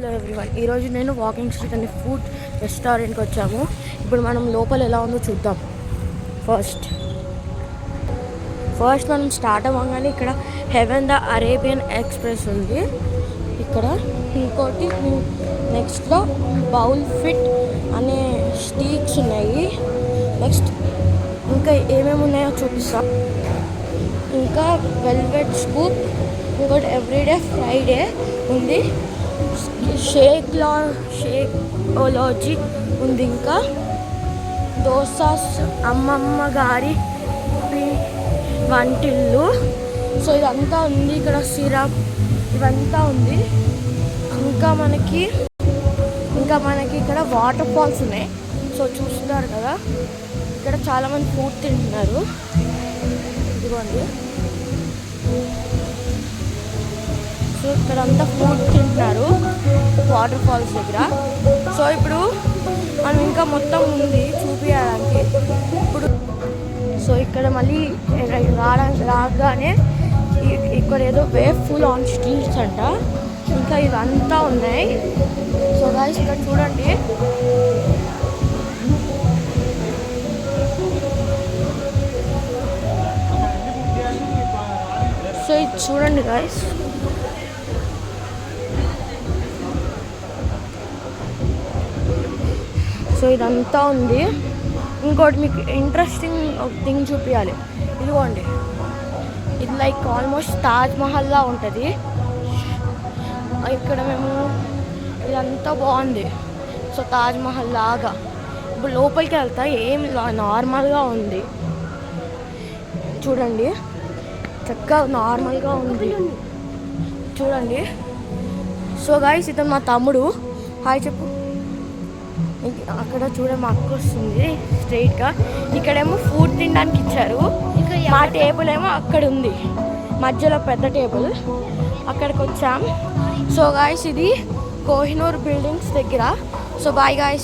Hello everyone, ఈరోజు నేను walking street అనే ఫుడ్ రెస్టారెంట్కి వచ్చాము. ఇప్పుడు మనం లోపల ఎలా ఉందో చూద్దాం. ఫస్ట్ మనం స్టార్ట్ అవ్వగానే ఇక్కడ హెవెన్ ద అరేబియన్ ఎక్స్ప్రెస్ ఉంది. ఇక్కడ ఇంకోటి నెక్స్ట్లో బౌల్ ఫిట్ అనే స్టీక్స్ ఉన్నాయి. నెక్స్ట్ ఇంకా ఏమేమి ఉన్నాయో చూపిస్తాం. ఇంకా వెల్వెట్ స్కూప్, ఇంకోటి ఎవ్రీడే ఫ్రైడే ఉంది. షేక్లాజీ ఉంది. ఇంకా దోసాస్ అమ్మమ్మ గారి వంటిల్లు. సో ఇదంతా ఉంది. ఇక్కడ సిరప్ ఇవంతా ఉంది. ఇంకా మనకి ఇక్కడ వాటర్ ఫాల్స్ ఉన్నాయి. సో చూస్తున్నారు కదా, ఇక్కడ చాలామంది ఫుడ్ తింటున్నారు. ఇదిగోండి, సో ఇక్కడ అంతా ఫుడ్ తింటున్నారు వాటర్ ఫాల్స్ దగ్గర. సో ఇప్పుడు మనం ఇంకా మొత్తం ఉంది చూపించడానికి. ఇప్పుడు సో ఇక్కడ మళ్ళీ రాగానే ఇక్కడ ఏదో వేవ్ ఫుల్ ఆన్ స్ట్రీట్స్ అంట. ఇంకా ఇవంతా ఉన్నాయి. సో గైస్ ఇక్కడ చూడండి, సో ఇది చూడండి గైస్. సో ఇదంతా ఉంది. ఇంకోటి మీకు ఇంట్రెస్టింగ్ థింగ్ చూపించాలి. ఇదిగోండి, ఇది లైక్ ఆల్మోస్ట్ తాజ్ మహల్లా ఉంటుంది. ఇక్కడ మేము ఇదంతా బాగుంది. సో తాజ్ మహల్ లాగా. ఇప్పుడు లోపలికి వెళ్తా, ఏం నార్మల్గా ఉంది చూడండి, చక్కగా నార్మల్గా ఉంది చూడండి. సో గైస్ ఇతను మా తమ్ముడు. హాయ్ చెప్పు. అక్కడ మా అక్క వస్తుంది స్ట్రైట్గా. ఇక్కడేమో ఫుడ్ తినడానికి ఇచ్చారు. మా టేబుల్ ఏమో అక్కడ ఉంది, మధ్యలో పెద్ద టేబుల్. అక్కడికి వచ్చాం. సో గాయస్ ఇది కోహినూర్ బిల్డింగ్స్ దగ్గర. So bye guys.